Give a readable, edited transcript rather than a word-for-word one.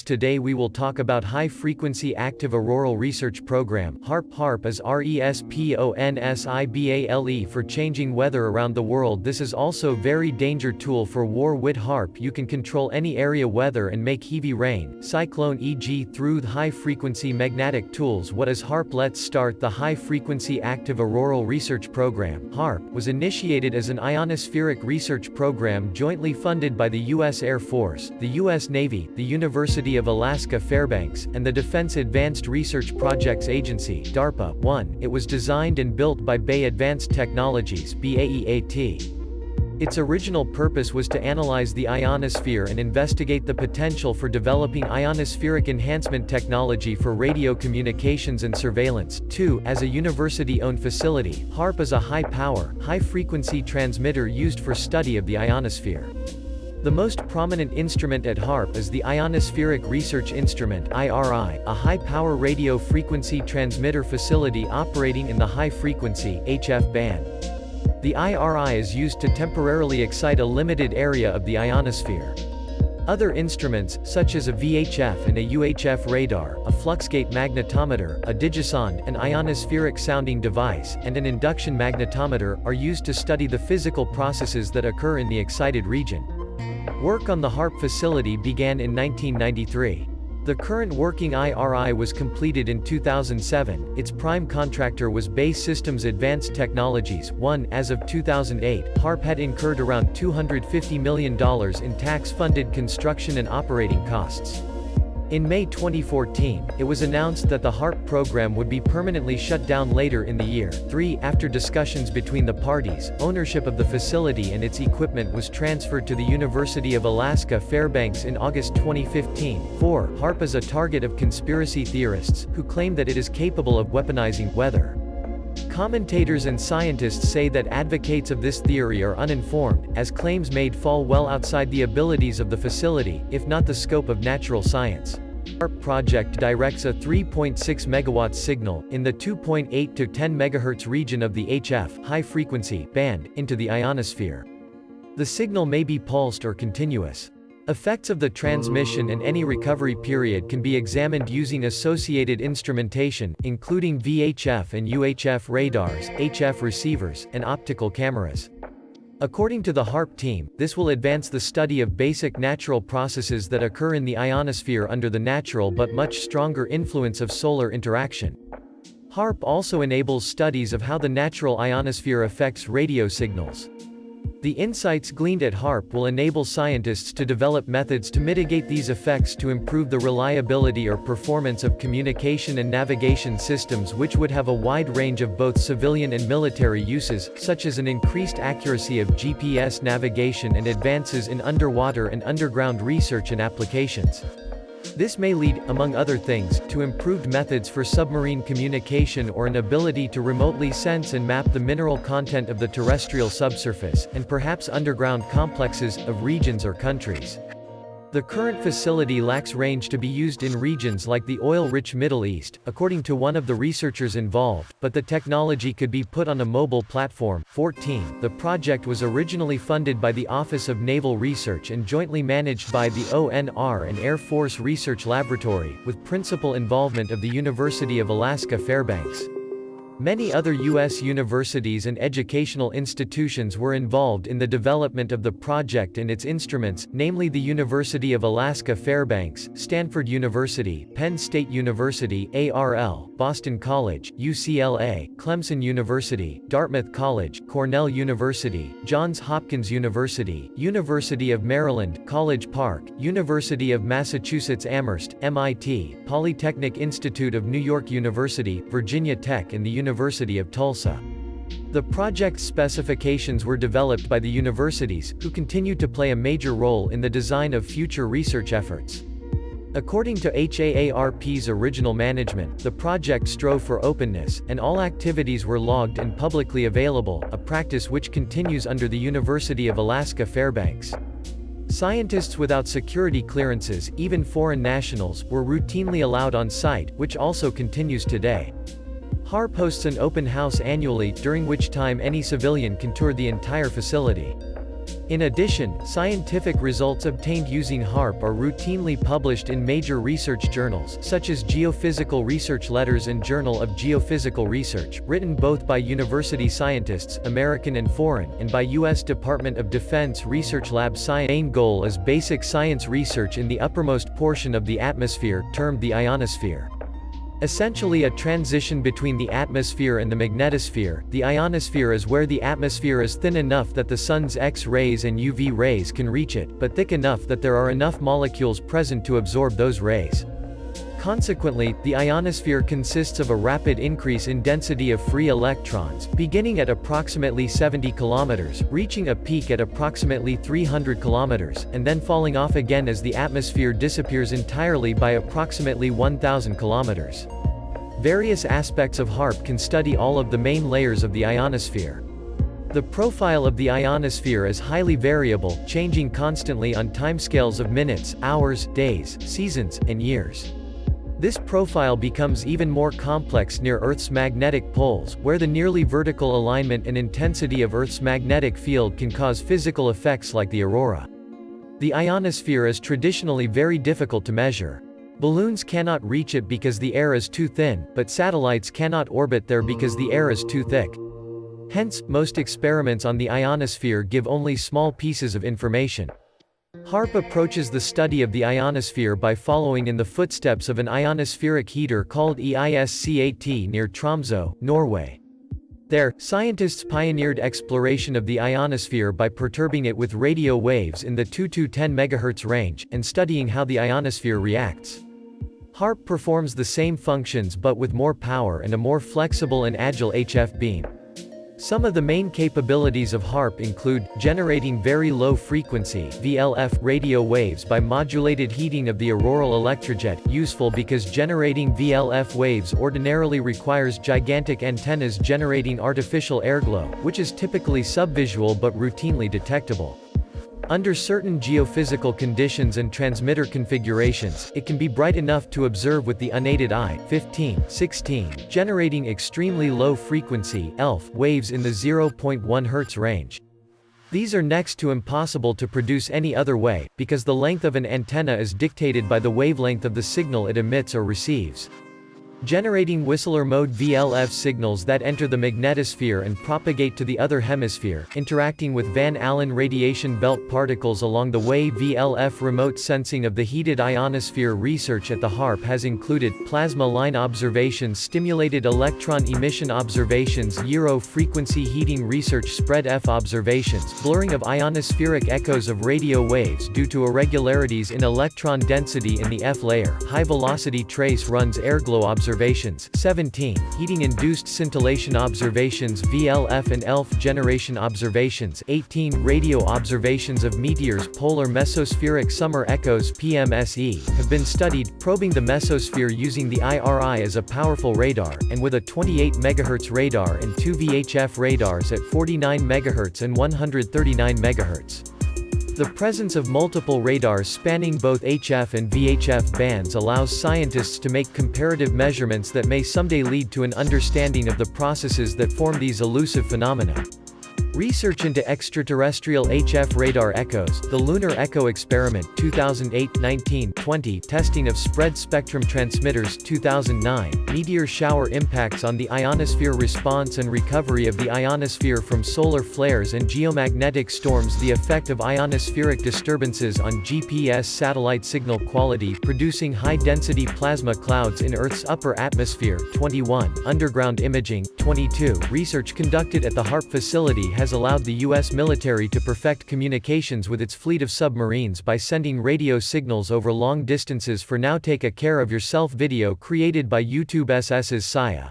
Today we will talk about High Frequency Active Auroral Research Program. HAARP. HAARP is RESPONSIBALE for changing weather around the world. This is also very danger tool for war with HAARP. You can control any area weather and make heavy rain, cyclone e.g. through high frequency magnetic tools. What is HAARP? Let's start. The High Frequency Active Auroral Research Program, HAARP, was initiated as an ionospheric research program jointly funded by the U.S. Air Force, the U.S. Navy, the University of Alaska Fairbanks, and the Defense Advanced Research Projects Agency (DARPA). 1. It was designed and built by BAE Advanced Technologies (BAEAT). Its original purpose was to analyze the ionosphere and investigate the potential for developing ionospheric enhancement technology for radio communications and surveillance. 2. As a university-owned facility, HAARP is a high-power, high-frequency transmitter used for study of the ionosphere. The most prominent instrument at HAARP is the Ionospheric Research Instrument (IRI), a high-power radio frequency transmitter facility operating in the high-frequency (HF) band. The IRI is used to temporarily excite a limited area of the ionosphere. Other instruments, such as a VHF and a UHF radar, a fluxgate magnetometer, a digisonde, an ionospheric sounding device, and an induction magnetometer, are used to study the physical processes that occur in the excited region. Work on the HAARP facility began in 1993. The current working IRI was completed in 2007. Its prime contractor was BAE Systems Advanced Technologies. 1. As of 2008, HAARP had incurred around $250 million in tax-funded construction and operating costs. In May 2014, it was announced that the HAARP program would be permanently shut down later in the year. 3. After discussions between the parties, ownership of the facility and its equipment was transferred to the University of Alaska Fairbanks in August 2015. 4. HAARP is a target of conspiracy theorists, who claim that it is capable of weaponizing weather. Commentators and scientists say that advocates of this theory are uninformed, as claims made fall well outside the abilities of the facility, if not the scope of natural science. HAARP project directs a 3.6 MW signal, in the 2.8 to 10 MHz region of the HF high-frequency band, into the ionosphere. The signal may be pulsed or continuous. Effects of the transmission and any recovery period can be examined using associated instrumentation, including VHF and UHF radars, HF receivers, and optical cameras. According to the HAARP team, this will advance the study of basic natural processes that occur in the ionosphere under the natural but much stronger influence of solar interaction. HAARP also enables studies of how the natural ionosphere affects radio signals. The insights gleaned at HAARP will enable scientists to develop methods to mitigate these effects to improve the reliability or performance of communication and navigation systems, which would have a wide range of both civilian and military uses, such as an increased accuracy of GPS navigation and advances in underwater and underground research and applications. This may lead, among other things, to improved methods for submarine communication or an ability to remotely sense and map the mineral content of the terrestrial subsurface, and perhaps underground complexes, of regions or countries. The current facility lacks range to be used in regions like the oil-rich Middle East, according to one of the researchers involved, but the technology could be put on a mobile platform. 14. The project was originally funded by the Office of Naval Research and jointly managed by the ONR and Air Force Research Laboratory, with principal involvement of the University of Alaska Fairbanks. Many other U.S. universities and educational institutions were involved in the development of the project and its instruments, namely the University of Alaska Fairbanks, Stanford University, Penn State University, ARL, Boston College, UCLA, Clemson University, Dartmouth College, Cornell University, Johns Hopkins University, University of Maryland, College Park, University of Massachusetts Amherst, MIT, Polytechnic Institute of New York University, Virginia Tech and the University of Tulsa. The project's specifications were developed by the universities, who continue to play a major role in the design of future research efforts. According to HAARP's original management, the project strove for openness, and all activities were logged and publicly available, a practice which continues under the University of Alaska Fairbanks. Scientists without security clearances, even foreign nationals, were routinely allowed on site, which also continues today. HAARP hosts an open house annually, during which time any civilian can tour the entire facility. In addition, scientific results obtained using HAARP are routinely published in major research journals, such as Geophysical Research Letters and Journal of Geophysical Research, written both by university scientists, American and foreign, and by U.S. Department of Defense Research Lab Science. Main goal is basic science research in the uppermost portion of the atmosphere, termed the ionosphere. Essentially a transition between the atmosphere and the magnetosphere. The ionosphere is where the atmosphere is thin enough that the sun's X-rays and UV rays can reach it, but thick enough that there are enough molecules present to absorb those rays. Consequently, the ionosphere consists of a rapid increase in density of free electrons, beginning at approximately 70 km, reaching a peak at approximately 300 km, and then falling off again as the atmosphere disappears entirely by approximately 1,000 km. Various aspects of HAARP can study all of the main layers of the ionosphere. The profile of the ionosphere is highly variable, changing constantly on timescales of minutes, hours, days, seasons, and years. This profile becomes even more complex near Earth's magnetic poles, where the nearly vertical alignment and intensity of Earth's magnetic field can cause physical effects like the aurora. The ionosphere is traditionally very difficult to measure. Balloons cannot reach it because the air is too thin, but satellites cannot orbit there because the air is too thick. Hence, most experiments on the ionosphere give only small pieces of information. HAARP approaches the study of the ionosphere by following in the footsteps of an ionospheric heater called EISCAT near Tromsø, Norway. There, scientists pioneered exploration of the ionosphere by perturbing it with radio waves in the 2 to 10 MHz range, and studying how the ionosphere reacts. HAARP performs the same functions but with more power and a more flexible and agile HF beam. Some of the main capabilities of HAARP include, generating very low frequency (VLF) radio waves by modulated heating of the auroral electrojet, useful because generating VLF waves ordinarily requires gigantic antennas generating artificial airglow, which is typically subvisual but routinely detectable. Under certain geophysical conditions and transmitter configurations, it can be bright enough to observe with the unaided eye, 15-16, generating extremely low frequency (ELF) waves in the 0.1 Hz range. These are next to impossible to produce any other way, because the length of an antenna is dictated by the wavelength of the signal it emits or receives. Generating Whistler mode VLF signals that enter the magnetosphere and propagate to the other hemisphere, interacting with Van Allen radiation belt particles along the way. VLF remote sensing of the heated ionosphere. Research at the HAARP has included plasma line observations, stimulated electron emission observations, Euro frequency heating research, spread F observations, blurring of ionospheric echoes of radio waves due to irregularities in electron density in the F layer, high velocity trace runs, airglow observations. 17, heating-induced scintillation observations, VLF and ELF generation observations. 18, radio observations of meteors, polar mesospheric summer echoes (PMSE), have been studied, probing the mesosphere using the IRI as a powerful radar, and with a 28 MHz radar and 2 VHF radars at 49 MHz and 139 MHz. The presence of multiple radars spanning both HF and VHF bands allows scientists to make comparative measurements that may someday lead to an understanding of the processes that form these elusive phenomena. Research into extraterrestrial HF radar echoes, the Lunar Echo Experiment 2008, 19, 20, testing of spread spectrum transmitters 2009, meteor shower impacts on the ionosphere, response and recovery of the ionosphere from solar flares and geomagnetic storms, the effect of ionospheric disturbances on GPS satellite signal quality, producing high-density plasma clouds in Earth's upper atmosphere 21, underground imaging 22, research conducted at the HAARP facility has allowed the U.S. military to perfect communications with its fleet of submarines by sending radio signals over long distances. For now, take a care of yourself video created by YouTube SS's Saya.